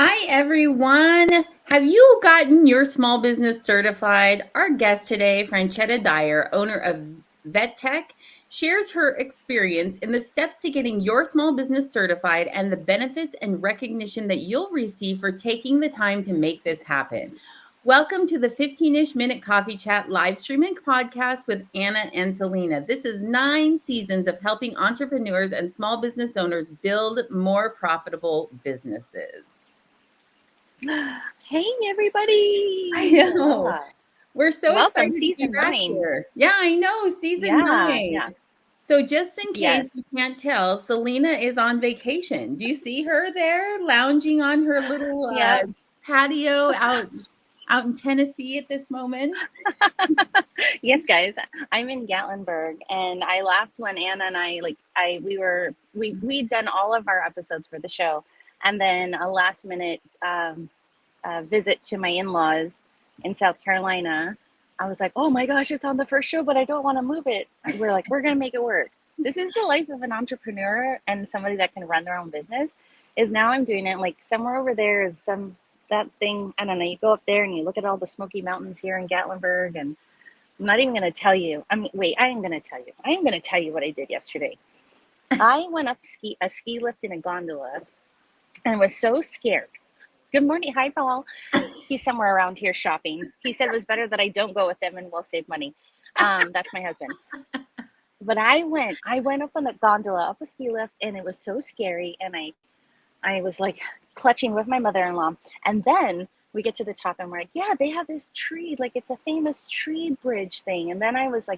Hi, everyone. Have you gotten your small business certified? Our guest today, Franchette Dyer, owner of Vetech, shares her experience in the steps to getting your small business certified and the benefits and recognition that you'll receive for taking the time to make this happen. Welcome to the 15-ish minute coffee chat live streaming podcast with Anna and Selena. This is 9 seasons of helping entrepreneurs and small business owners build more profitable businesses. Hey, everybody. I know. We're so Welcome, excited to be season back 9. here. Yeah, I know. Season 9. Yeah. So just in case Yes. you can't tell, Selena is on vacation. Do you see her there lounging on her little Yep. patio out in Tennessee at this moment? Yes, guys. I'm in Gatlinburg, and I laughed when Anna and we'd done all of our episodes for the show, and then a last minute visit to my in-laws in South Carolina. I was like, oh my gosh, it's on the first show, but I don't want to move it. We're like, we're going to make it work. This is the life of an entrepreneur and somebody that can run their own business. Is now I'm doing it. Like somewhere over there is that thing. I don't know. You go up there and you look at all the Smoky Mountains here in Gatlinburg, and I'm not even going to tell you. I mean, wait, I am going to tell you. I am going to tell you what I did yesterday. I went up a ski lift in a gondola and was so scared. Good morning. Hi, Paul. He's somewhere around here shopping. He said it was better that I don't go with them and we'll save money. That's my husband. But I went up on the gondola, up a ski lift, and it was so scary. And I was like clutching with my mother-in-law. And then we get to the top and we're like, yeah, they have this tree. Like it's a famous tree bridge thing. And then I was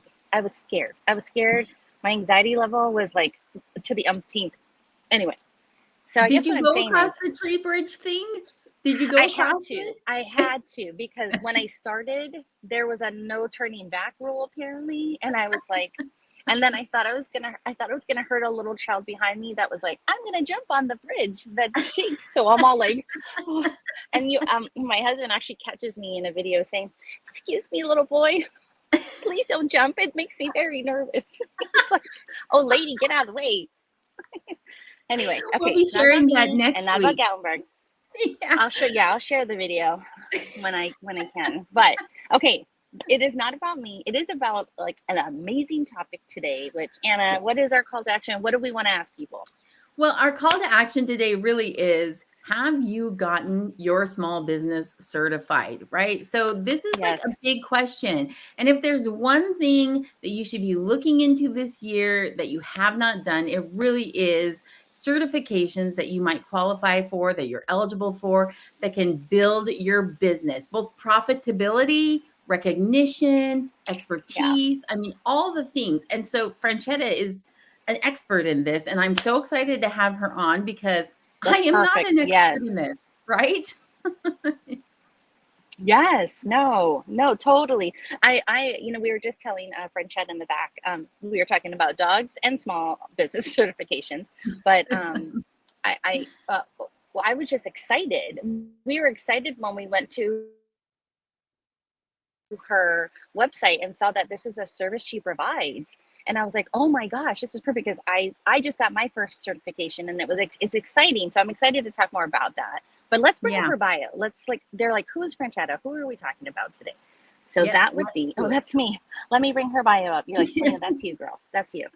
scared. My anxiety level was like to the umpteenth. Anyway. So I Did guess you what I'm go saying across is the tree bridge thing? Did you go across it? I had to, because when I started, there was a no turning back rule apparently, and I was like, and then I thought it was gonna hurt a little child behind me that was like, I'm gonna jump on the bridge that shakes. So I'm all like, oh. And my husband actually catches me in a video saying, "Excuse me, little boy, please don't jump. It makes me very nervous." It's like, oh, lady, get out of the way. Anyway, okay, We'll be sharing that next and not week. about Gatlinburg. Yeah. I'll share the video when I can. But okay, it is not about me. It is about like an amazing topic today, which Anna, what is our call to action? What do we want to ask people? Well, our call to action today really is, have you gotten your small business certified, right? So this is like a Yes. big question. And if there's one thing that you should be looking into this year that you have not done, it really is certifications that you might qualify for, that you're eligible for, that can build your business, both profitability, recognition, expertise. I mean, all the things. And so Franchetta is an expert in this, and I'm so excited to have her on because I That's am not perfect. an expert in Yes. this, right? Yes, no, totally. We were just telling Franchette in the back, we were talking about dogs and small business certifications, but I was just excited. We were excited when we went to her website and saw that this is a service she provides. And I was like, oh my gosh, this is perfect, because I just got my first certification, and it's exciting. So I'm excited to talk more about that. But let's bring up her bio. They're like, who is Franchetta? Who are we talking about today? So that would be, that's me. Let me bring her bio up. You're like, Selena, that's you, girl. That's you.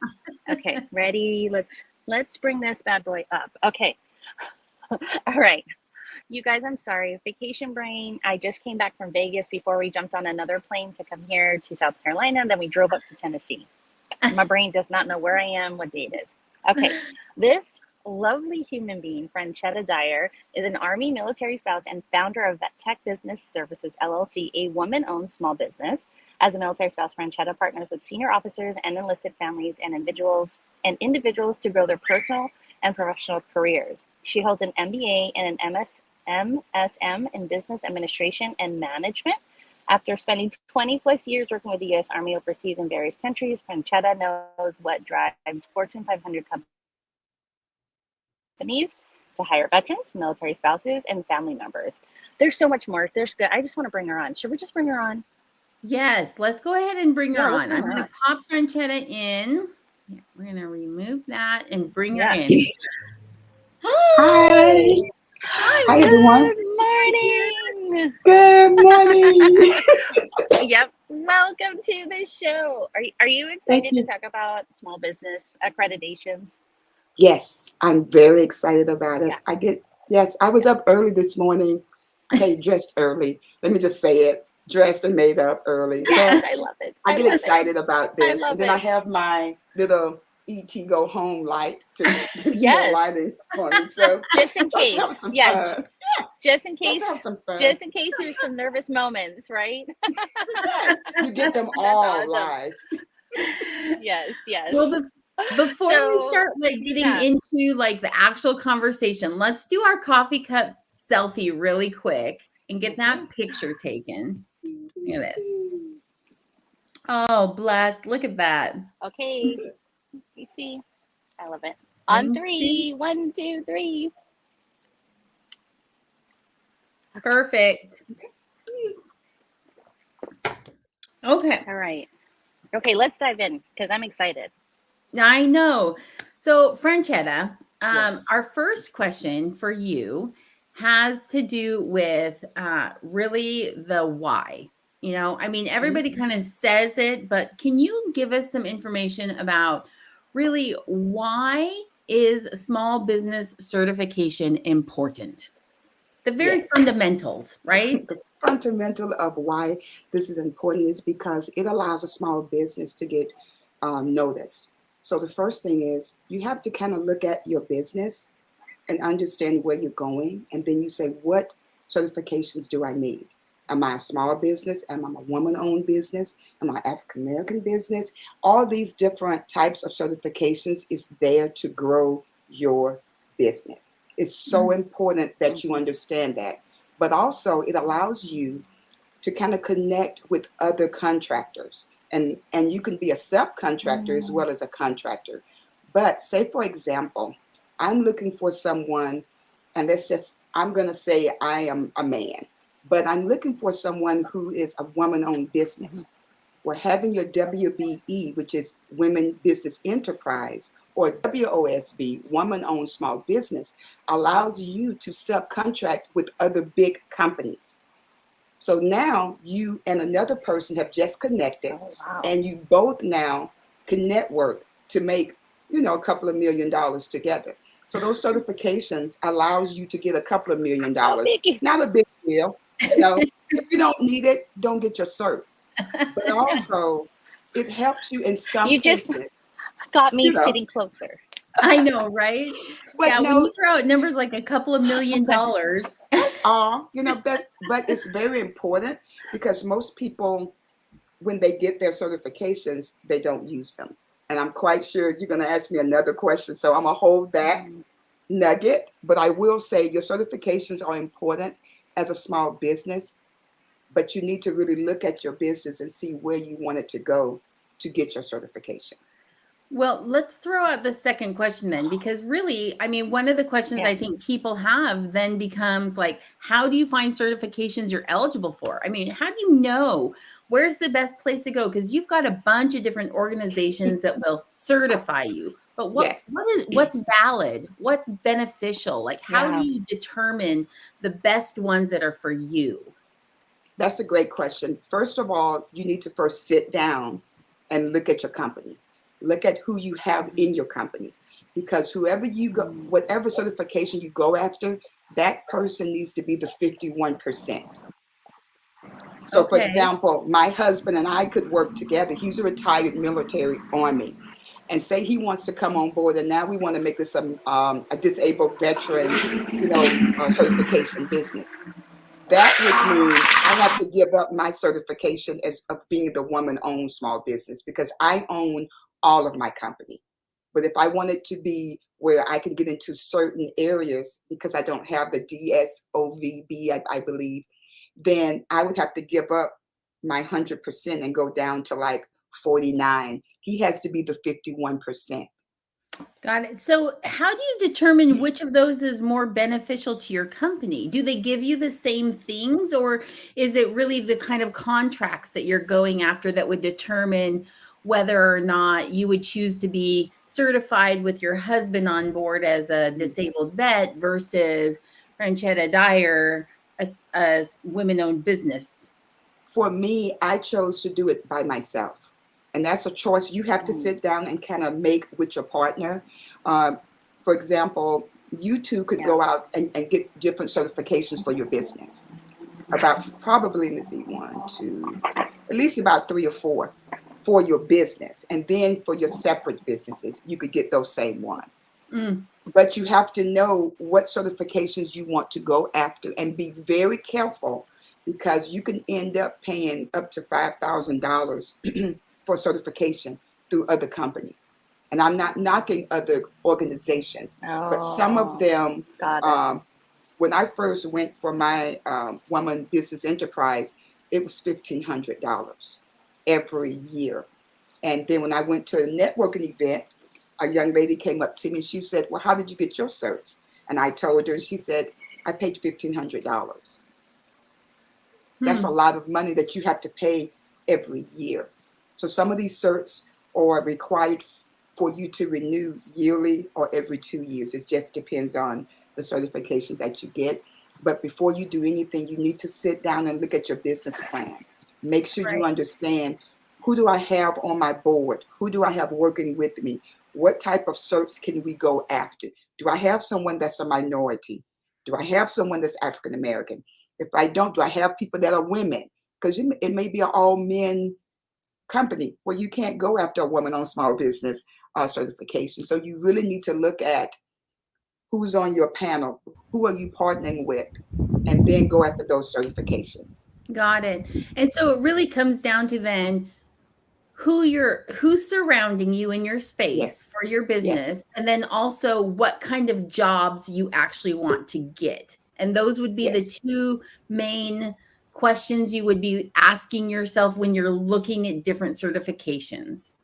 Okay, ready? Let's bring this bad boy up. Okay. All right. You guys, I'm sorry. Vacation brain. I just came back from Vegas before we jumped on another plane to come here to South Carolina. And then we drove up to Tennessee. My brain does not know where I am, what day it is. Okay. This lovely human being, Franchette Dyer, is an Army military spouse and founder of Vetech Business Services, LLC, a woman-owned small business. As a military spouse, Franchette partners with senior officers and enlisted families and individuals to grow their personal and professional careers. She holds an MBA and an MSM in Business Administration and Management. After spending 20 plus years working with the U.S. Army overseas in various countries, Franchette knows what drives Fortune 500 companies to hire veterans, military spouses, and family members. There's so much more. There's good. I just want to bring her on. Should we just bring her on? Yes, let's go ahead and bring her on. I'm going to pop Franchetta in. We're going to remove that and bring her in. Hi. Hi, everyone. Good morning. Good morning. Yep. Welcome to the show. Are you Thank excited to you. talk about small business accreditations? Yes, I'm very excited about it. Yeah. Yes, I was Yeah. up early this morning. Okay, dressed early. Let me just say it. Dressed and made up early. Yes, But I love it. I I get love it. excited about I this. And love then I it. have my little ET go home light to give you more Yes. lighting on me. So Just in let's have case. some Yeah. fun. Just in Let's case. have some fun. Just in case there's some nervous moments, right? Yes, you get them That's all awesome. live. Yes. Well, Yes. before we So start like getting yeah. into like the actual conversation, let's do our coffee cup selfie really quick and get Okay. that picture taken. Look at this. Oh, bless. Look at that. Okay. You see. I love it. On One, two. three. 1, 2, 3. Perfect. Okay. All right. Okay, let's dive in because I'm excited. I know. So, Franchetta, Yes. our first question for you has to do with really the why. You know, I mean, everybody kind of says it, but can you give us some information about really why is small business certification important? The very Yes. fundamentals, right? The fundamental of why this is important is because it allows a small business to get notice. So the first thing is you have to kind of look at your business and understand where you're going, and then you say, what certifications do I need? Am I a small business? Am I a woman-owned business? Am I African American business? All these different types of certifications is there to grow your business. It's so important that you understand that. But also it allows you to kind of connect with other contractors. And you can be a subcontractor as well as a contractor. But say, for example, I'm looking for someone, and I'm going to say I am a man, but I'm looking for someone who is a woman-owned business. Well, having your WBE, which is Women Business Enterprise, or WOSB, Woman-Owned Small Business, allows you to subcontract with other big companies. So now you and another person have just connected, Oh, wow. and you both now can network to make, a couple of $1 million together. So those certifications allows you to get a couple of $1 million. Not a big deal. If you don't need it, don't get your certs. But also it helps you in some You just cases, got me you know. sitting closer. I know, right? But Yeah, when no, you throw out numbers like a couple of $1 million, that's all, but it's very important because most people, when they get their certifications, they don't use them. And I'm quite sure you're going to ask me another question. So I'm going to hold that nugget. But I will say your certifications are important as a small business, but you need to really look at your business and see where you want it to go to get your certifications. well, let's throw out the second question then, because really, I mean, one of the questions Yeah. I think people have then becomes like, how do you find certifications you're eligible for? I mean, how do you know where's the best place to go? Because you've got a bunch of different organizations that will certify you. But Yes, what's valid? What's beneficial? Like, how do Yeah. you determine the best ones that are for you? that's a great question. First of all, you need to first sit down and look at your company. Look at who you have in your company. Because whoever you go, whatever certification you go after, that person needs to be the 51%. So, for Okay. example, my husband and I could work together. He's a retired military army. And say he wants to come on board, and now we want to make this a disabled veteran, certification business. That would mean I have to give up my certification as of being the woman-owned small business because I own all of my company. But if I wanted to be where I could get into certain areas because I don't have the DSOVB, I believe, then I would have to give up my 100% and go down to like 49. He has to be the 51%. Got it. So, how do you determine which of those is more beneficial to your company? Do they give you the same things, or is it really the kind of contracts that you're going after that would determine whether or not you would choose to be certified with your husband on board as a disabled vet versus Franchette Dyer, a women-owned business? For me, I chose to do it by myself. And that's a choice you have to sit down and kind of make with your partner. For example, you two could Yeah. go out and get different certifications for your business. About probably, let's see, one, two, at least about 3 or 4 for your business. And then for your separate businesses, you could get those same ones. Mm. But you have to know what certifications you want to go after and be very careful, because you can end up paying up to $5,000 for certification through other companies. And I'm not knocking other organizations, but some of Oh, them, got it. when I first went for my woman business enterprise, it was $1,500 every year. And then when I went to a networking event, a young lady came up to me and she said, "Well, how did you get your certs?" And I told her, and she said, "I paid $1,500. That's a Hmm. lot of money that you have to pay every year. So some of these certs are required for you to renew yearly or every 2 years. It just depends on the certification that you get. But before you do anything, you need to sit down and look at your business plan. Make sure you Right. understand, who do I have on my board? Who do I have working with me? What type of certs can we go after? Do I have someone that's a minority? Do I have someone that's African American? If I don't, do I have people that are women? Because it may be an all men company where you can't go after a woman on small business certification. So you really need to look at who's on your panel, who are you partnering with, and then go after those certifications. Got it. And so it really comes down to then who's surrounding you in your Yes, space for your yes, business, and then also what kind of jobs you actually want to get. And those would be the yes. two main questions you would be asking yourself when you're looking at different certifications.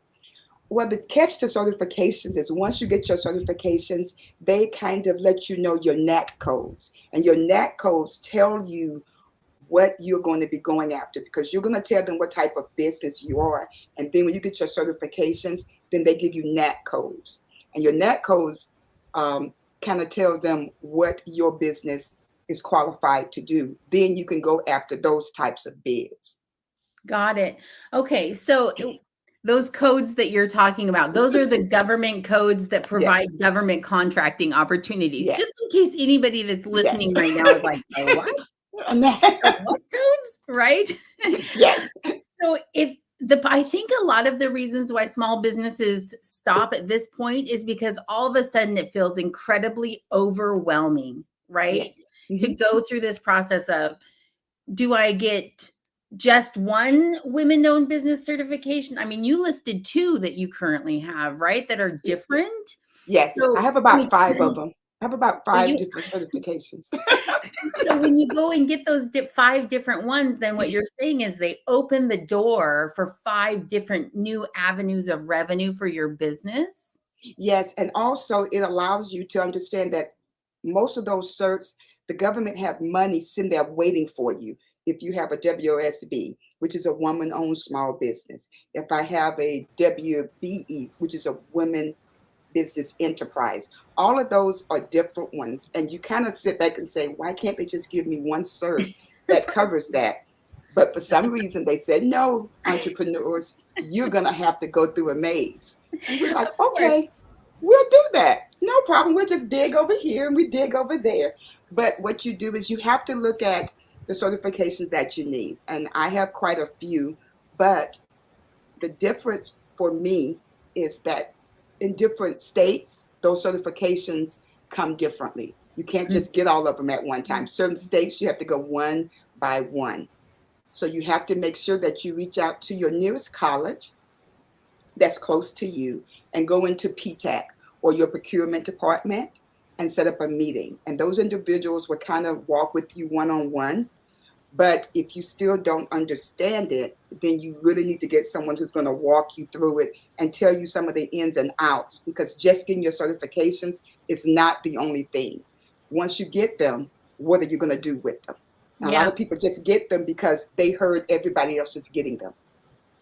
Well, the catch to certifications is once you get your certifications, they kind of let you know your NAC codes. And your NAC codes tell you what you're going to be going after, because you're going to tell them what type of business you are. And then when you get your certifications, then they give you NAC codes. And your NAC codes kind of tells them what your business is qualified to do. Then you can go after those types of bids. Got it. Okay, so those codes that you're talking about, those are the government codes that provide Yes, government contracting opportunities. Just yes, in case anybody that's yes. listening right now is like, "The what? And The what codes?" Right? yes, So if the I think a lot of the reasons why small businesses stop at this point is because all of a sudden it feels incredibly overwhelming, right? yes. To Mhm. go through this process of, do I get just one women-owned business certification? I mean, you listed 2 that you currently have, right? That are Yes, different. yes. I So, have I about mean, 5 of them. I have about so 5 you different certifications. so when you go and get those 5 different ones, then what you're saying is they open the door for 5 different new avenues of revenue for your business? Yes, and also it allows you to understand that most of those certs, the government have money sitting there waiting for you. If you have a WSB, which is a woman-owned small business. If I have a WBE, which is a women business enterprise. All of those are different ones. And you kind of sit back and say, why can't they just give me one cert that covers that? But for some reason, they said, no, entrepreneurs, you're going to have to go through a maze. And we're like, Of course. okay, we'll do that. No problem. We'll just dig over here and we dig over there. But what you do is you have to look at the certifications that you need. And I have quite a few, but the difference for me is that in different states, those certifications come differently. You can't Mm, just get all of them at one time. Certain states, you have to go one by one. So you have to make sure that you reach out to your nearest college that's close to you and go into PTAC or your procurement department and set up a meeting. And those individuals will kind of walk with you one on one, but if you still don't understand it, then you really need to get someone who's going to walk you through it and tell you some of the ins and outs, because just getting your certifications is not the only thing. Once you get them, what are you going to do with them? Now, a lot yeah. of people just get them because they heard everybody else is getting them.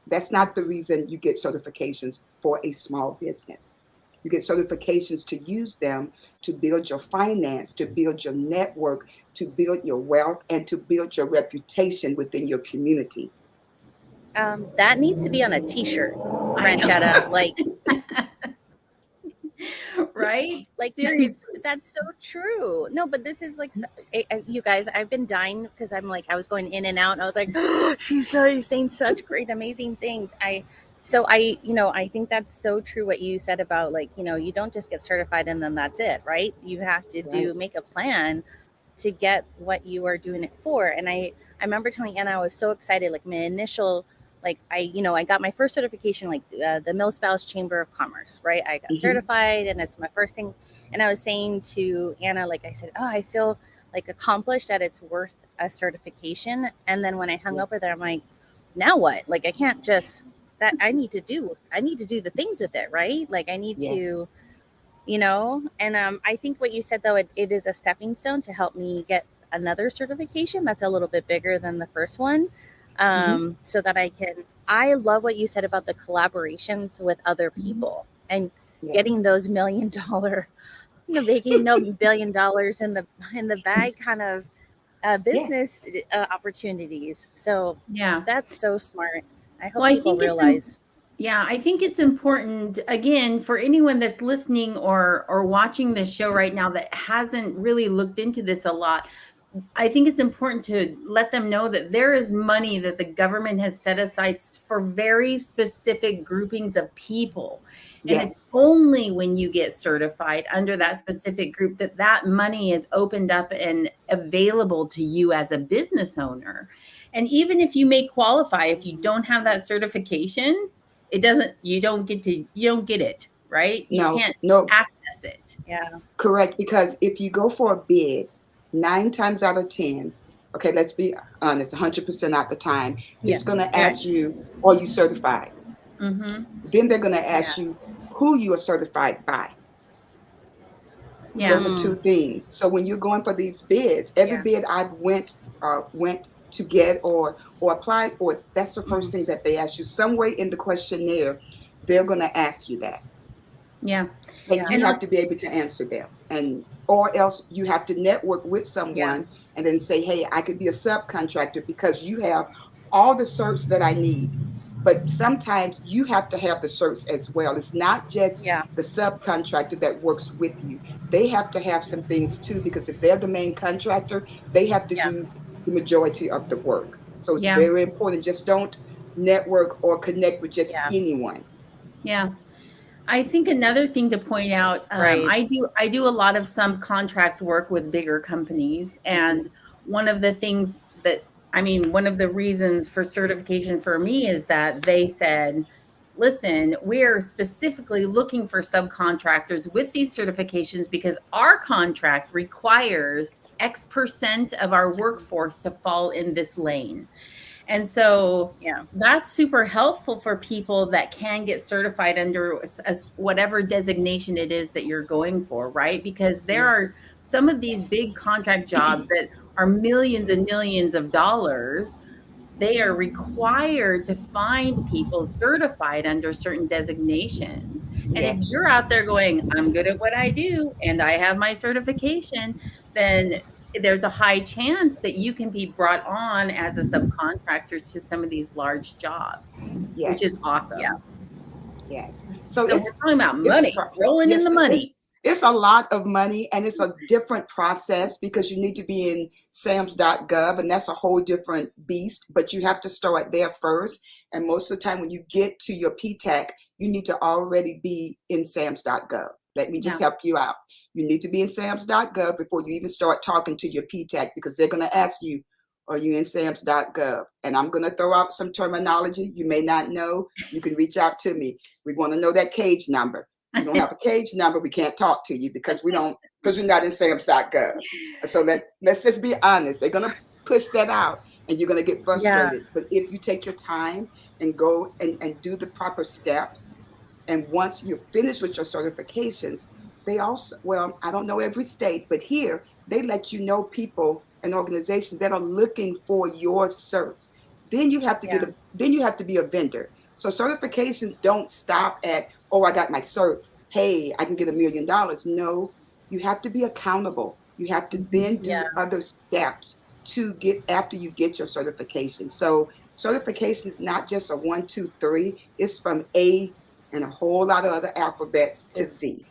That's not the reason you get certifications for a small business. You get certifications to use them to build your finance, to build your network, to build your wealth, and to build your reputation within your community. That needs to be on a t-shirt, I know. Franchetta. Like, Right? like Seriously. that's so true. No, but this is like, you guys, I've been dying because I'm like, I was going in and out and I was like, oh, she's saying such great amazing things. I think that's so true what you said about, like, you don't just get certified and then that's it, right? You have to Right. make a plan to get what you are doing it for. And I remember telling Anna, I was so excited, like my initial, like I got my first certification, like the Millspouse Chamber of Commerce, right? I got Hmm. certified and it's my first thing. And I was saying to Anna, like I said, oh, I feel like accomplished that it's worth a certification. And then when I hung up with Yes. her, I'm like, now what? Like, I can't just, that I need to do the things with it, right? Like I need Yes. to, and I think what you said, though, it is a stepping stone to help me get another certification that's a little bit bigger than the first one, Hmm. so that I love what you said about the collaborations with other Hmm. people and Yes. getting those $1 million, making no $1 billion in the bag kind of Yes. business opportunities. So Yeah. that's so smart. I Well, hope I people think realize. yeah, I think it's important again for anyone that's listening or watching this show right now that hasn't really looked into this a lot. I think it's important to let them know that there is money that the government has set aside for very specific groupings of people. And it's Yes. only when you get certified under that specific group that that money is opened up and available to you as a business owner. And even if you may qualify, if you don't have that certification, you don't get it, right? You No, can't no, access it. Yeah. correct. Because if you go for a bid, 9 times out of 10, okay, let's be honest, 100% out the time, Yeah. it's going to Right. ask you, are you certified? Mhm. Then they're going to Yeah. ask you who you are certified by. Yeah. Those are Mm, two things. So when you're going for these bids, every yeah. bid I've went to get or applied for, that's the first Mm, thing that they ask you. Somewhere in the questionnaire, they're going to ask you that. Yeah. And yeah. you And have to be able to answer them, and or else you have to network with Yeah. someone and then say, hey, I could be a subcontractor because you have all the certs that I need. But sometimes you have to have the certs as well. It's not just Yeah. the subcontractor that works with you. They have to have some things too, because if they're the main contractor, they have to Yeah. do the majority of the work. So it's yeah. very important. Just don't network or connect with just Yeah. anyone. Yeah. I think another thing to point out, Right. I do a lot of subcontract work with bigger companies, Mhm. and one of the things that one of the reasons for certification for me is that they said, "Listen, we're specifically looking for subcontractors with these certifications because our contract requires X% of our workforce to fall in this lane." And so Yeah. that's super helpful for people that can get certified under whatever designation it is that you're going for, right? Because there Yes. are some of these big contract jobs that are millions and millions of dollars. They are required to find people certified under certain designations. And if Yes. you're out there going, I'm good at what I do and I have my certification, then there's a high chance that you can be brought on as a subcontractor to some of these large jobs, which is Yes. Yeah. awesome. Yes. So So we're talking about it's a money, rolling in yes, the money. it's a lot of money, and it's a different process because you need to be in SAMS.gov, and that's a whole different beast. But you have to start there first. And most of the time when you get to your PTAC, you need to already be in SAMS.gov. Let me just Yeah. help you out. You need to be in SAMS.gov before you even start talking to your PTAC, because they're going to ask you, are you in SAMS.gov? And I'm going to throw out some terminology you may not know. You can reach out to me. We want to know that cage number. You don't have a cage number, we can't talk to you because you're not in SAMS.gov. So let's just be honest. They're going to push that out and you're going to get Yeah. frustrated. But if you take your time and go and do the proper steps, and once you're finished with your certifications, they also, well, I don't know every state, but here they let you know people and organizations that are looking for your certs. Then you have to Yeah. then you have to be a vendor. So certifications don't stop at, oh, I got my certs. Hey, I can get $1 million. No, you have to be accountable. You have to then do Yeah. other steps to get after you get your certification. So certification is not just a 1, 2, 3. It's from A and a whole lot of other alphabets to Z.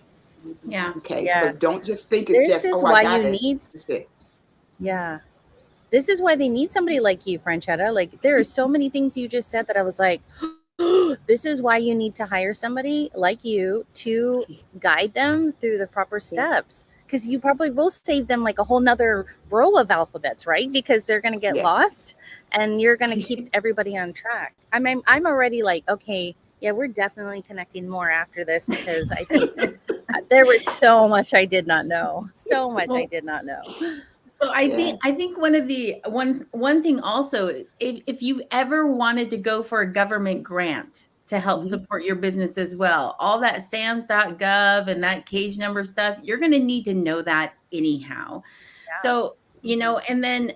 Yeah. Okay, Yeah. so don't just think it's This just, is oh, I why got you it. need, That's it. yeah. This is why they need somebody like you, Franchetta. Like, there are so many things you just said that I was like, this is why you need to hire somebody like you to guide them through the proper Yeah. steps. Because you probably will save them like a whole nother row of alphabets, right? Because they're going to get Yes. lost and you're going to keep everybody on track. I'm already like, okay, yeah, we're definitely connecting more after this, because I think there was so much I did not know. So much I Well, did not know. so Yes. I think one thing also, if you've ever wanted to go for a government grant to help Mhm. support your business as well, all that SAMS.gov and that cage number stuff, you're going to need to know that anyhow. So, and then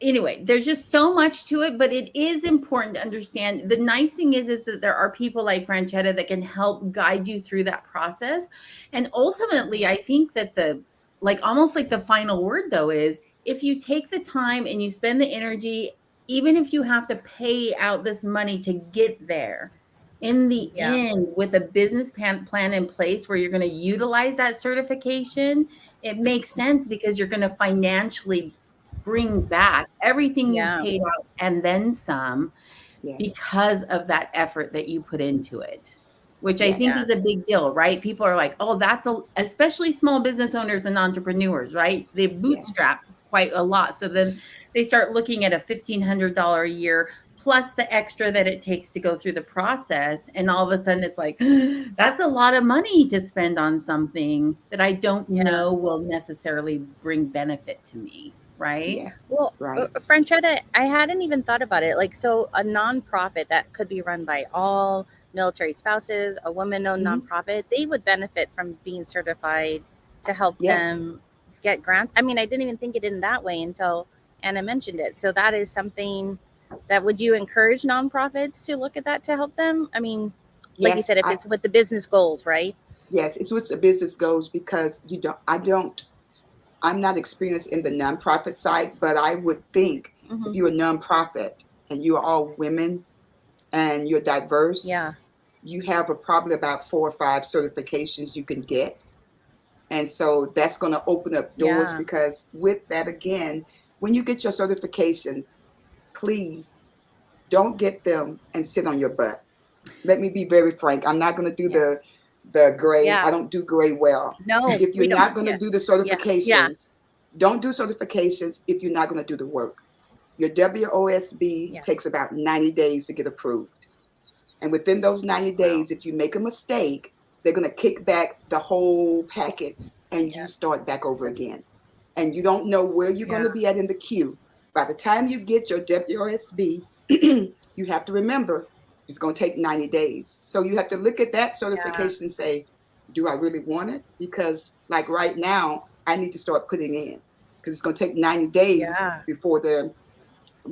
anyway, there's just so much to it, but it is important to understand. The nice thing is that there are people like Franchetta that can help guide you through that process. And ultimately, I think that almost like the final word though is, if you take the time and you spend the energy, even if you have to pay out this money to get there, in the Yeah. end, with a business plan in place where you're going to utilize that certification, it makes sense, because you're going to financially bring back everything you've Yeah. paid out and then some, Yes. because of that effort that you put into it, which I Yes. think Yeah. is a big deal, right? People are like, oh, especially small business owners and entrepreneurs, right? They bootstrap quite a lot. So then they start looking at a $1,500 a year plus the extra that it takes to go through the process. And all of a sudden it's like, that's a lot of money to spend on something that I don't Yeah. know will necessarily bring benefit to me, right? Yeah. Well, Right. Franchetta, I hadn't even thought about it. Like, so a nonprofit that could be run by all military spouses, a woman-owned Mhm. nonprofit, they would benefit from being certified to help Yes. them get grants. I mean, I didn't even think it in that way until Anna mentioned it. So that is something that, would you encourage nonprofits to look at that to help them? I mean, like you Yes. said, if it's with the business goals, right? Yes, it's what the business goes, because I'm not experienced in the nonprofit side, but I would think if Mm-hmm. you're a nonprofit and you're all women and you're diverse, Yeah. you have probably about 4 or 5 certifications you can get. And so that's going to open up doors, Yeah. because with that, again, when you get your certifications, please don't get them and sit on your butt. Let me be very frank. I'm not going to do Yeah. the gray. Yeah. I don't do gray well. No, If we you're don't. not going to Yeah. do the Yeah. Yeah. certifications, don't do certifications if you're not going to do the work. Your WOSB Yeah. takes about 90 days to get approved. And within those 90 Wow. days, if you make a mistake, they're going to kick back the whole packet and Yeah. you start back over So, again. And you don't know where you're going yeah. to be at in the queue. By the time you get your WOSB, you have to remember it's going to take 90 days. So you have to look at that Yeah. certification and say, do I really want it? Because like right now, I need to start putting in, because it's going to take 90 days Yeah. before the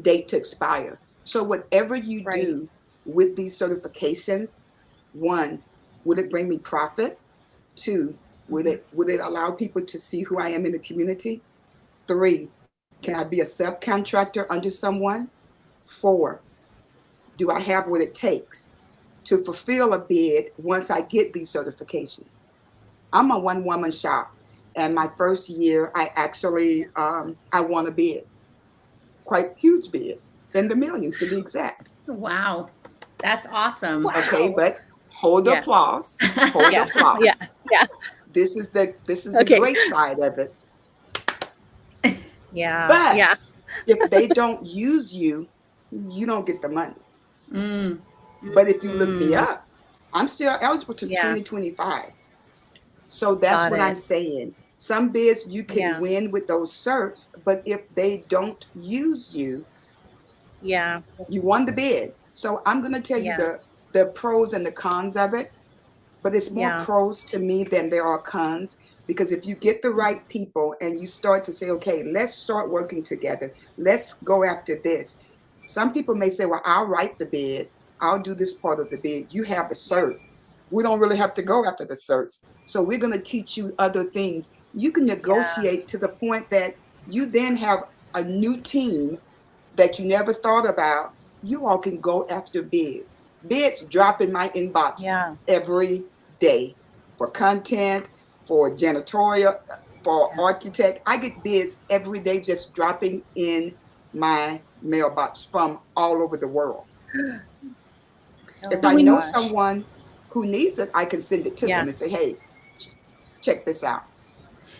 date to expire. So whatever you Right. do with these certifications, 1, would it bring me profit? 2, would it allow people to see who I am in the community? 3, can Yeah. I be a subcontractor under someone? 4, do I have what it takes to fulfill a bid once I get these certifications? I'm a one-woman shop, and my first year, I actually I won a bid, quite huge bid, in the millions to be exact. Wow. That's awesome. Okay, Wow. but hold the Yeah. applause. Hold the Yeah. applause. Yeah. Yeah. This is the Okay. great side of it. Yeah. But Yeah. if they don't use you, you don't get the money. Mm. But if you look me Mm. up, I'm still eligible to Yeah. 2025. So that's Got what I'm it. saying. Some bids you can Yeah. win with those certs, but if they don't use you, Yeah. you won the bid. So I'm going to tell you Yeah. the pros and the cons of it, but it's more Yeah. pros to me than there are cons, because if you get the right people and you start to say, okay, let's start working together, let's go after this. Some people may say, well, I'll write the bid, I'll do this part of the bid. You have the certs. We don't really have to go after the certs. So we're going to teach you other things. You can negotiate to the point that you then have a new team that you never thought about. You all can go after bids. Bids drop in my inbox every day for content, for janitorial, for architect. I get bids every day just dropping in my mailbox from all over the world. If I know someone who needs it, I can send it to them and say, hey, check this out.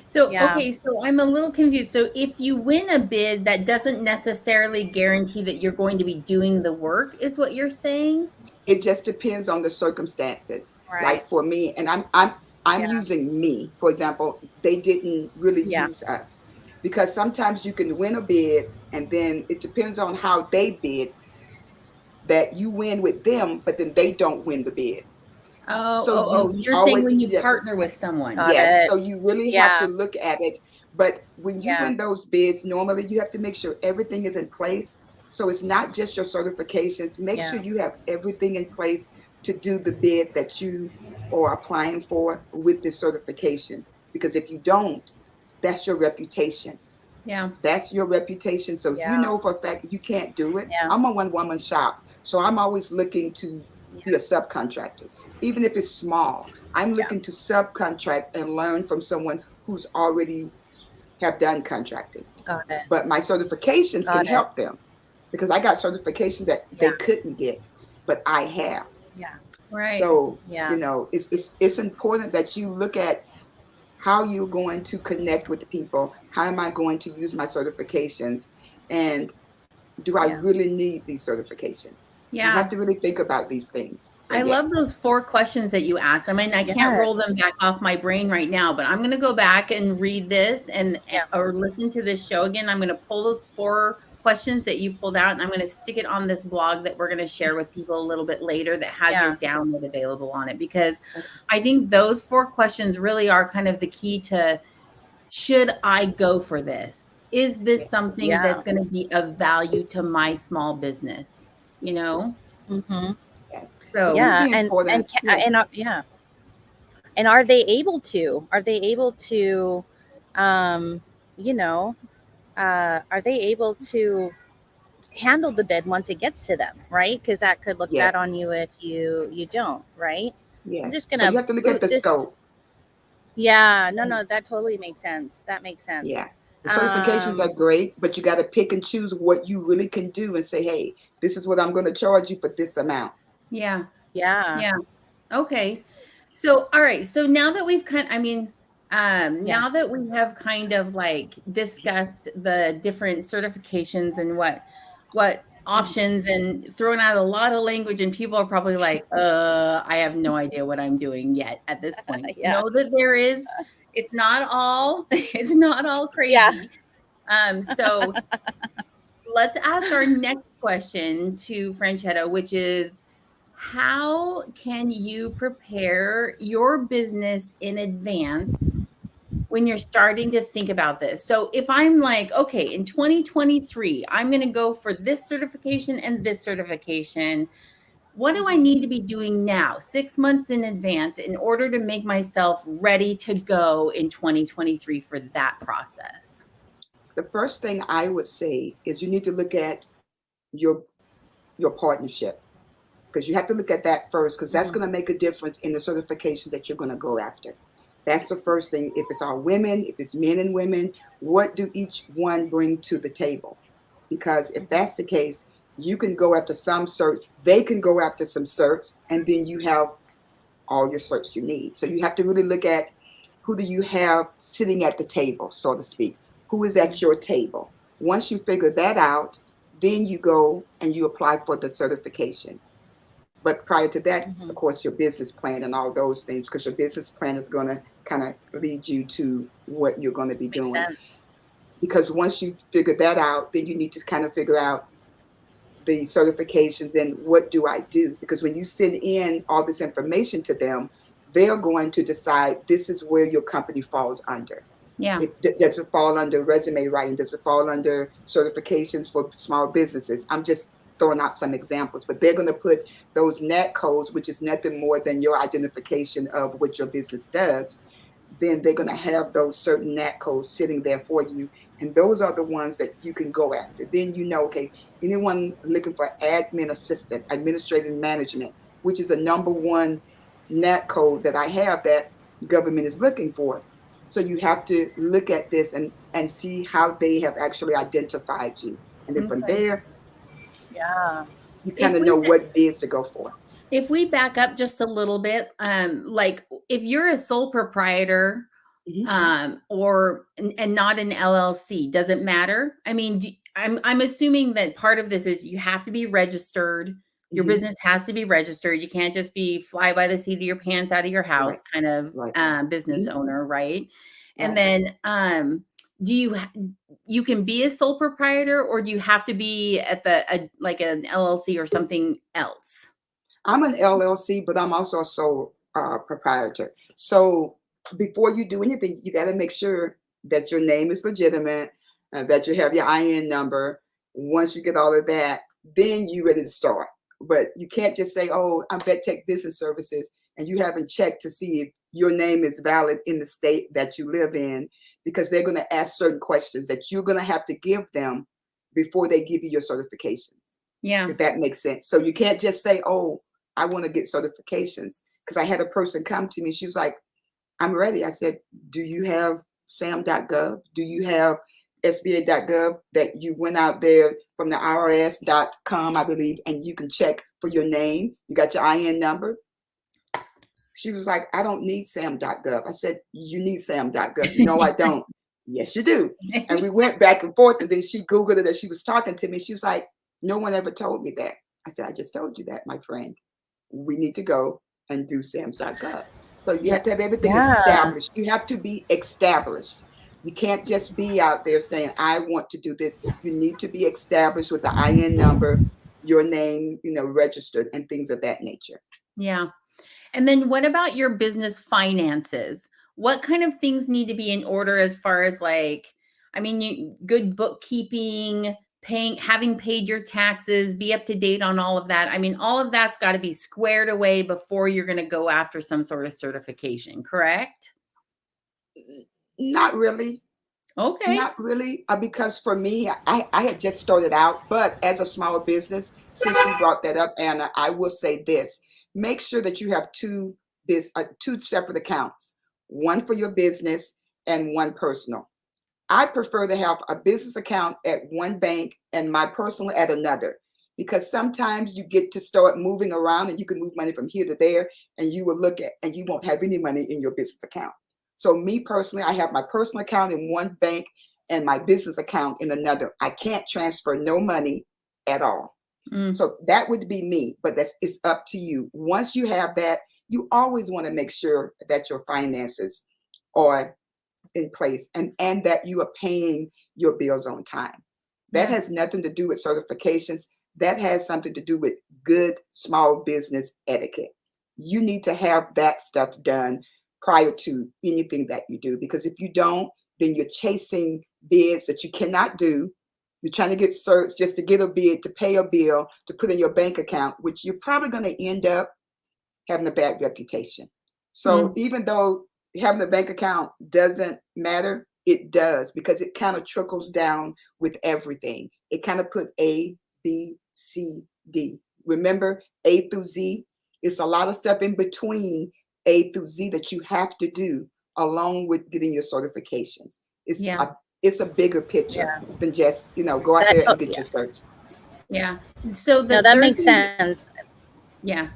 So, okay, so I'm a little confused. So if you win a bid, that doesn't necessarily guarantee that you're going to be doing the work, is what you're saying? It just depends on the circumstances. Like for me, and I'm using me, for example, they didn't really use us. Because sometimes you can win a bid and then it depends on how they bid, that you win with them, but then they don't win the bid. You're saying when you partner with someone. Yes, so you really have to look at it. But when you win those bids, normally you have to make sure everything is in place. So it's not just your certifications. Make sure you have everything in place to do the bid that you are applying for with this certification. Because if you don't, that's your reputation. Yeah. That's your reputation. So if you know for a fact you can't do it, I'm a one-woman shop. So I'm always looking to be a subcontractor. Even if it's small, I'm looking to subcontract and learn from someone who's already have done contracting. Got it. But my certifications can help them because I got certifications that they couldn't get, but I have. Yeah. Right. So, you know, it's important that you look at how you're going to connect with the people. How am I going to use my certifications? And do I really need these certifications? Yeah. You have to really think about these things. So, I love those 4 questions that you asked. I mean, I can't roll them back off my brain right now, but I'm going to go back and read this and or listen to this show again. I'm going to pull those 4 questions that you pulled out and I'm going to stick it on this blog that we're going to share with people a little bit later that has your download available on it, because I think those 4 questions really are kind of the key to, should I go for this? Is this something that's going to be of value to my small business? You know? Mm-hmm. Yes. So and are they able to? Are they able to? You know, are they able to handle the bid once it gets to them? Right? Because that could look bad on you if you don't. Right? Yeah. I'm just gonna. So you have to look at the scope. Yeah. No. That totally makes sense. That makes sense. Yeah. The certifications are great, but you got to pick and choose what you really can do and say, hey, this is what I'm going to charge you for this amount. Yeah. Yeah. Yeah. Okay. So, all right. So now that we've now that we have kind of like discussed the different certifications and what options and thrown out a lot of language, and people are probably like, I have no idea what I'm doing yet at this point. Know that it's not all crazy. So let's ask our next question to Franchetta, which is, how can you prepare your business in advance when you're starting to think about this? So if I'm like, okay, in 2023, I'm going to go for this certification and this certification, what do I need to be doing now, 6 months in advance, in order to make myself ready to go in 2023 for that process? The first thing I would say is you need to look at your partnership, because you have to look at that first, because that's going to make a difference in the certification that you're going to go after. That's the first thing. If it's all women, if it's men and women, what do each one bring to the table? Because if that's the case, you can go after some certs, they can go after some certs, and then you have all your certs you need. So you have to really look at, who do you have sitting at the table, so to speak? Who is at your table? Once you figure that out, then you go and you apply for the certification. But prior to that, of course, your business plan and all those things, because your business plan is going to kind of lead you to what you're going to be doing. Sense. Because once you figure that out, then you need to kind of figure out the certifications and what do I do? Because when you send in all this information to them, they're going to decide this is where your company falls under. Yeah. Does it fall under resume writing? Does it fall under certifications for small businesses? I'm just throwing out some examples, but they're going to put those NAT codes, which is nothing more than your identification of what your business does. Then they're going to have those certain NAT codes sitting there for you. And those are the ones that you can go after. Then you know, okay, anyone looking for admin assistant, administrative management, which is a number one NAT code that I have that government is looking for. So you have to look at this and see how they have actually identified you. And then from there, Yeah. you kind of know what bids to go for. If we back up just a little bit, like if you're a sole proprietor, or and not an LLC, does it matter? I mean, I'm assuming that part of this is you have to be registered. Your business has to be registered. You can't just be fly by the seat of your pants out of your house kind of business owner, right? And then do you can be a sole proprietor, or do you have to be at like an LLC or something else? I'm an LLC, but I'm also a sole proprietor. So before you do anything, you got to make sure that your name is legitimate, that you have your IN number. Once you get all of that, then you're ready to start. But you can't just say, oh, I'm Vetech Business Services, and you haven't checked to see if your name is valid in the state that you live in, because they're going to ask certain questions that you're going to have to give them before they give you your certifications. Yeah. If that makes sense. So you can't just say, oh, I want to get certifications. Because I had a person come to me, she was like, I'm ready. I said, do you have sam.gov? Do you have sba.gov that you went out there from the irs.com, I believe, and you can check for your name? You got your IN number? She was like, I don't need sam.gov. I said, you need sam.gov. No, I don't. Yes, you do. And we went back and forth, and then she Googled it as she was talking to me. She was like, no one ever told me that. I said, I just told you that, my friend. We need to go and do sams.gov. So you have to have everything established. You have to be established. You can't just be out there saying, I want to do this. You need to be established with the IN number, your name, registered, and things of that nature. Yeah. And then what about your business finances? What kind of things need to be in order as far as good bookkeeping, having paid your taxes, be up to date on all of that? I mean, all of that's got to be squared away before you're going to go after some sort of certification, correct? Not really. Okay. Not really, because for me, I had just started out, but as a small business, since you brought that up, Anna, I will say this. Make sure that you have two separate accounts, one for your business and one personal. I prefer to have a business account at one bank and my personal at another, because sometimes you get to start moving around and you can move money from here to there, and you will look at and you won't have any money in your business account. So me personally, I have my personal account in one bank and my business account in another. I can't transfer no money at all. So that would be me, but it's up to you. Once you have that, you always want to make sure that your finances are in place and that you are paying your bills on time. That has nothing to do with certifications. That has something to do with good small business etiquette. You need to have that stuff done prior to anything that you do, because if you don't, then you're chasing bids that you cannot do. You're trying to get certs just to get a bid, to pay a bill, to put in your bank account, which you're probably going to end up having a bad reputation. So even though having a bank account doesn't matter, it does, because it kind of trickles down with everything. It kind of put A, B, C, D. Remember, A through Z? It's a lot of stuff in between A through Z that you have to do along with getting your certifications. It's a bigger picture than just, go out there and get your certs. Yeah. So that makes sense. Yeah.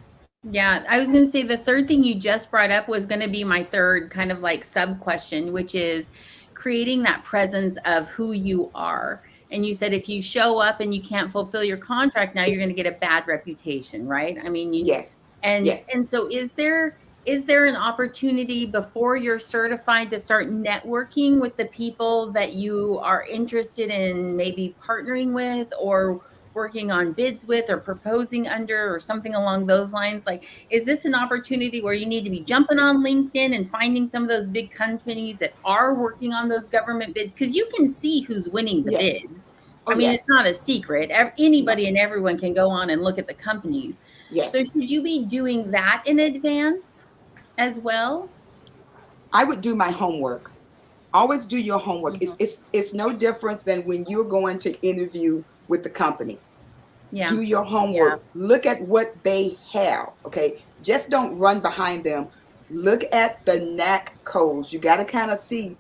Yeah. I was going to say the third thing you just brought up was going to be my third kind of like sub question, which is creating that presence of who you are. And you said if you show up and you can't fulfill your contract, now you're going to get a bad reputation, right? I mean, yes. And so is there an opportunity before you're certified to start networking with the people that you are interested in maybe partnering with or working on bids with or proposing under or something along those lines? Like, is this an opportunity where you need to be jumping on LinkedIn and finding some of those big companies that are working on those government bids? Because you can see who's winning the bids. Oh, I mean, it's yes. not a secret. No. Anybody and everyone can go on and look at the companies. So Yes. should you be doing that in advance as well? I would do my homework. Always do your homework. Mhm. It's no difference than when you're going to interview with the company. Yeah. Do your Yeah. homework. Look at what they have. Okay. Just don't run behind them. Look at the knack codes. You got to kind of see,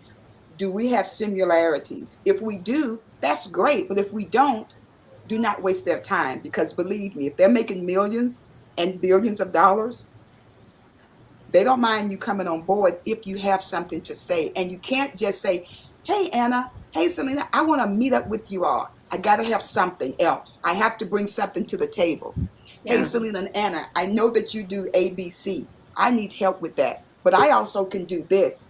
do we have similarities? If we do, that's great. But if we don't, do not waste their time, because believe me, if they're making millions and billions of dollars, they don't mind you coming on board if you have something to say. And you can't just say, hey, Anna, hey, Selena, I want to meet up with you all. I got to have something else. I have to bring something to the table. Hey, Yeah. Selena and Anna, I know that you do ABC. I need help with that. But I also can do this.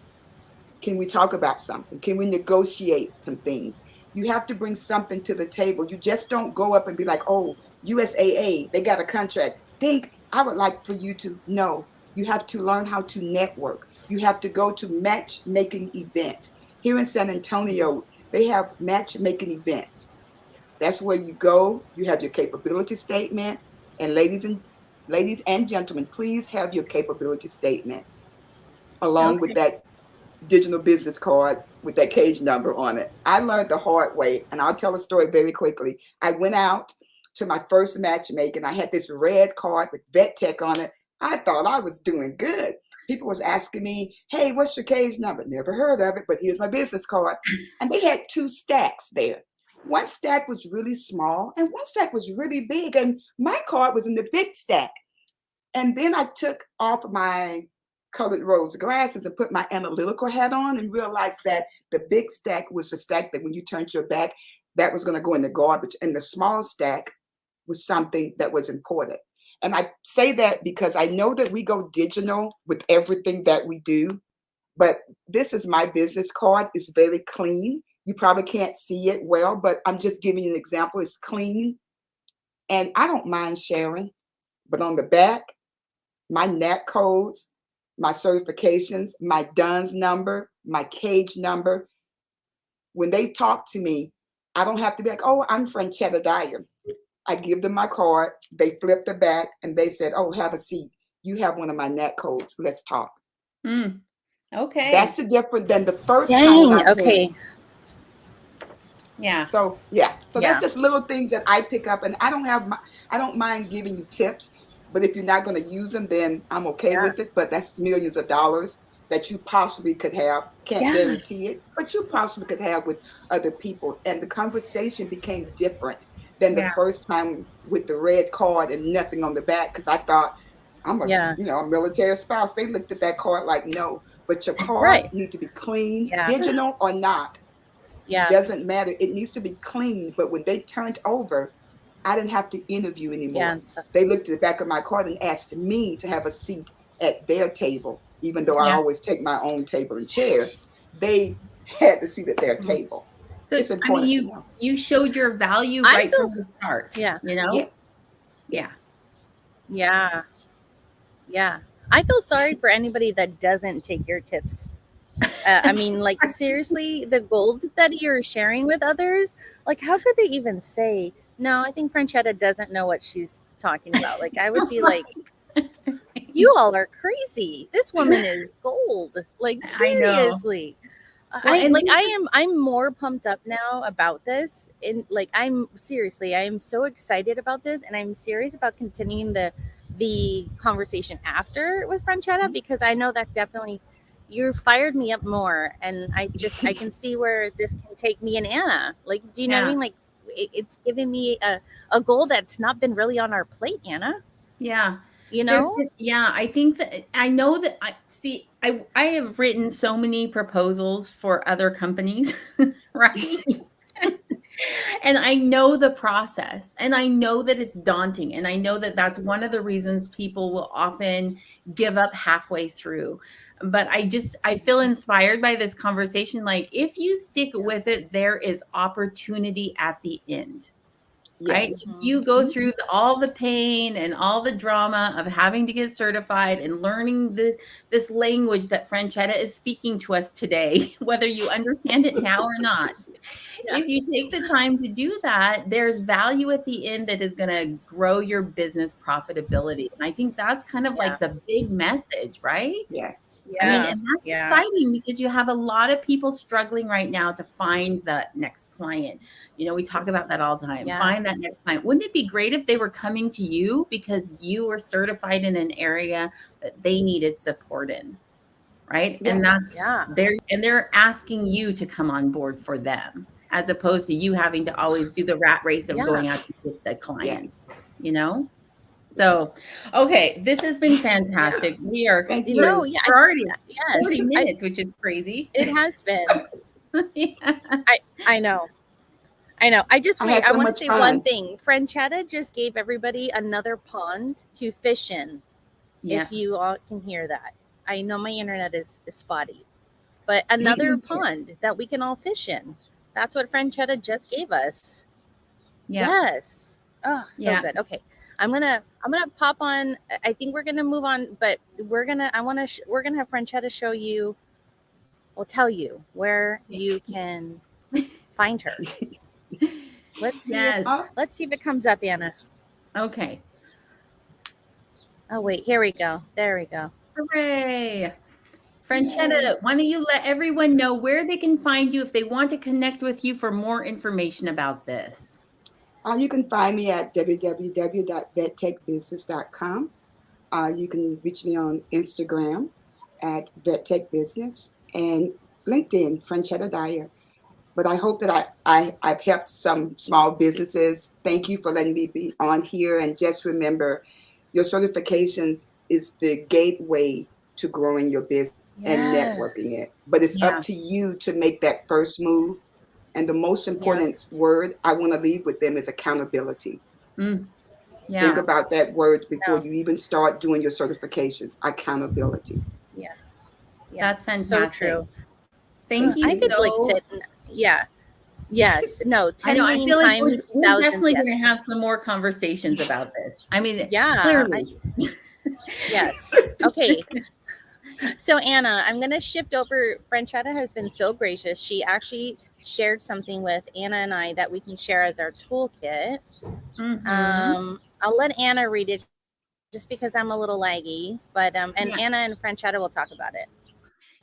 Can we talk about something? Can we negotiate some things? You have to bring something to the table. You just don't go up and be like, oh, USAA, they got a contract. Think, I would like for you to know. You have to learn how to network. You have to go to matchmaking events. Here in San Antonio, they have matchmaking events. That's where you go. You have your capability statement. And ladies and gentlemen, please have your capability statement along with Okay. that digital business card with that cage number on it. I learned the hard way, and I'll tell a story very quickly. I went out to my first matchmaking. I had this red card with Vetech on it. I thought I was doing good. People was asking me, hey, what's your cage number? Never heard of it, but here's my business card. And they had two stacks there. One stack was really small and one stack was really big. And my card was in the big stack. And then I took off my colored rose glasses and put my analytical hat on and realized that the big stack was the stack that when you turned your back, that was going to go in the garbage. And the small stack was something that was important. And I say that because I know that we go digital with everything that we do, but this is my business card. It's very clean. You probably can't see it well, but I'm just giving you an example. It's clean and I don't mind sharing, but on the back, my NAT codes, my certifications, my DUNS number, my cage number. When they talk to me, I don't have to be like, oh, I'm Franchette Dyer. I give them my card, they flip the back, and they said, oh, have a seat. You have one of my NAT codes. Let's talk. Mm. Okay. That's the difference than the first time when Dang. I Okay. came. Yeah. So yeah, so Yeah. that's just little things that I pick up, and I don't mind giving you tips, but if you're not going to use them, then I'm okay Yeah. with it. But that's millions of dollars that you possibly could have. Can't Yeah. guarantee it, but you possibly could have with other people, and the conversation became different than the Yeah. first time with the red card and nothing on the back, because I thought I'm Yeah. a military spouse. They looked at that card like no, but your card Right. need to be clean, Yeah. digital or not. Yeah. Doesn't matter. It needs to be clean. But when they turned over, I didn't have to interview Yeah. anymore. And stuff. They looked at the back of my card and asked me to have a seat at their table, even though I Yeah. always take my own table and chair. They had the seat at their table. So It's I mean, important to know. you showed your value I right feel. from the start. Yeah. You know. Yes. Yeah. Yes. Yeah. Yeah. I feel sorry for anybody that doesn't take your tips. I mean, like, seriously, the gold that you're sharing with others, like, how could they even say, no, I think Franchetta doesn't know what she's talking about? Like, I would be like, you all are crazy. This woman is gold. Like, I know. seriously. Well, and I'm more pumped up now about this. And like, I'm seriously, I am so excited about this, and I'm serious about continuing the conversation after with Franchetta, because I know that definitely you fired me up more, and I can see where this can take me and Anna. Like, do you know what I yeah. mean? Like, it's giving me a goal that's not been really on our plate, Anna. Yeah. You know? I think that I know that I have written so many proposals for other companies, right? And I know the process, and I know that it's daunting, and I know that that's one of the reasons people will often give up halfway through. But I feel inspired by this conversation. Like, if you stick with it, there is opportunity at the end. Right? Yes. If you go through all the pain and all the drama of having to get certified and learning this language that Franchetta is speaking to us today, whether you understand it now or not, if you take the time to do that, there's value at the end that is going to grow your business profitability. And I think that's kind of Yeah. like the big message, right? Yes. I mean, Yeah. and that's Yeah. exciting because you have a lot of people struggling right now to find the next client. You know, we talk about that all the time. Yeah. Find that next client. Wouldn't it be great if they were coming to you because you were certified in an area that they needed support in, right? And Yes. that's Yeah. they're asking you to come on board for them, as opposed to you having to always do the rat race of Yeah. going out to get the clients, you know? So, okay, this has been fantastic. We are Thank you. No, yeah. we're already Yes. 40 minutes, which is crazy. It has been. Yeah. I know. I just I wait. had I so want to much say fun. one thing. Franchetta just gave everybody another pond to fish in. Yeah. If you all can hear that. I know my internet is spotty. But another pond that we can all fish in. That's what Franchetta just gave us. Yeah. Yes. Oh, so Yeah. good. Okay. I'm gonna pop on. I think we're gonna move on, but we're gonna have Franchetta show you, or tell you where you can find her. Let's see Yes. if it comes up, Anna. Okay. Oh wait, here we go. There we go. Hooray. Franchetta, why don't you let everyone know where they can find you if they want to connect with you for more information about this? You can find me at www.vetechbusiness.com. You can reach me on Instagram at Vetech Business and LinkedIn, Franchette Dyer. But I hope that I've helped some small businesses. Thank you for letting me be on here. And just remember, your certifications is the gateway to growing your business and networking it. But it's up to you to make that first move. And the most important word I want to leave with them is accountability. Mm. Yeah. Think about that word before you even start doing your certifications. Accountability. Yeah. That's fantastic. So true. Thank you. I could like sit and Yes. No. 10 I know. I million feel like times. we're Thousands. definitely Yes. going to have some more conversations about this. I mean, Yeah. clearly. Yes. Okay. So Anna, I'm going to shift over. Franchetta has been so gracious. She actually shared something with Anna and I that we can share as our toolkit. Mhm. I'll let Anna read it just because I'm a little laggy, but and Anna and Franchetta will talk about it.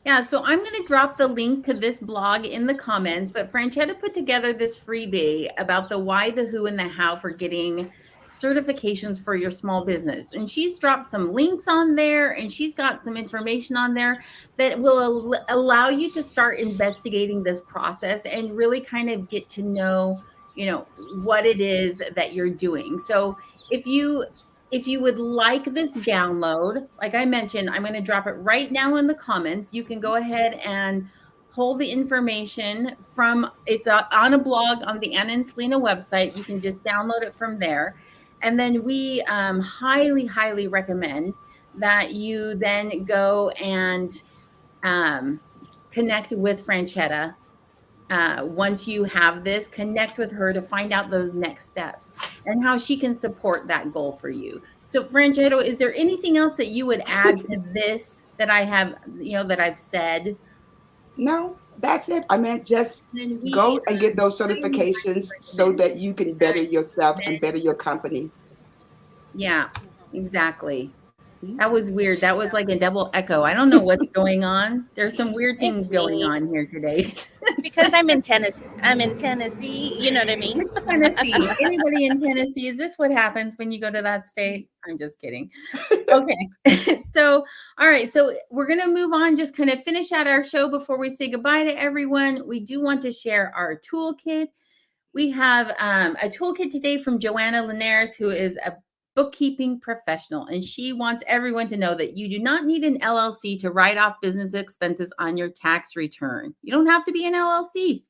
Yeah, so I'm going to drop the link to this blog in the comments, but Franchetta put together this freebie about the why, the who, and the how for getting certifications for your small business. And she's dropped some links on there, and she's got some information on there that will allow you to start investigating this process and really kind of get to know, what it is that you're doing. So if you would like this download, like I mentioned, I'm going to drop it right now in the comments. You can go ahead and pull the information from, it's on a blog on the Anna and Selena website. You can just download it from there. And then we highly, highly recommend that you then go and connect with Franchetta. Once you have this, connect with her to find out those next steps and how she can support that goal for you. So Franchetta, is there anything else that you would add to this that I have, that I've said? No, that's it. I meant just go and get those certifications so that you can better yourself and better your company. Yeah, exactly. That was weird. That was like a double echo. I don't know what's going on. There's some weird things going on here today. It's because I'm in Tennessee. You know what I mean? It's Tennessee. Anybody in Tennessee? Is this what happens when you go to that state? I'm just kidding. Okay. So, all right. So we're going to move on, just kind of finish out our show before we say goodbye to everyone. We do want to share our toolkit. We have a toolkit today from Joana Linares, who is a bookkeeping professional, and she wants everyone to know that you do not need an LLC to write off business expenses on your tax return. You don't have to be an LLC.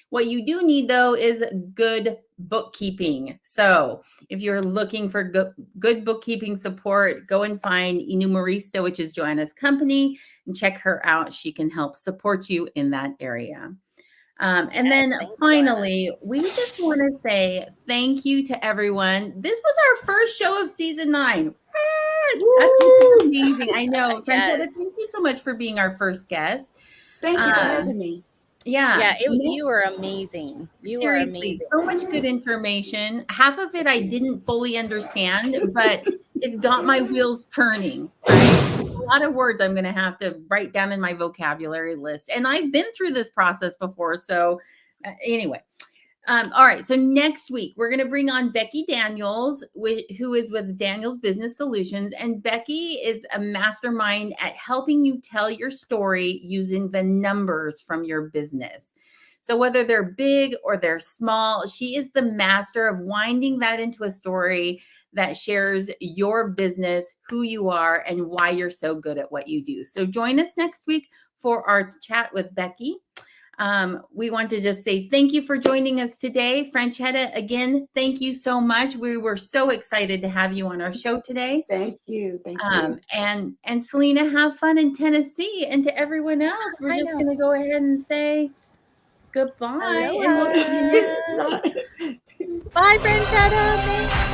What you do need, though, is good bookkeeping. So if you're looking for good bookkeeping support, go and find Enumerista, which is Joanna's company, and check her out. She can help support you in that area. And then finally, we just want to say thank you to everyone. This was our first show of season 9. That's amazing. I know. Franchetta, thank you so much for being our first guest. Thank you for having me. Yeah. You are amazing. You are Seriously, amazing. so much good information. Half of it I didn't fully understand, but it's got my wheels turning, right? A lot of words I'm going to have to write down in my vocabulary list. And I've been through this process before. So, anyway. All right. So next week, we're going to bring on Becky Daniels, who is with Daniels Business Solutions. And Becky is a mastermind at helping you tell your story using the numbers from your business. So whether they're big or they're small, she is the master of winding that into a story that shares your business, who you are, and why you're so good at what you do. So join us next week for our chat with Becky. We want to just say thank you for joining us today. Franchette, again, thank you so much. We were so excited to have you on our show today. Thank you. Thank you. And Selena, have fun in Tennessee. And to everyone else, we're just going to go ahead and say goodbye. Aloha. And we'll see you next week. Bye, Franchette.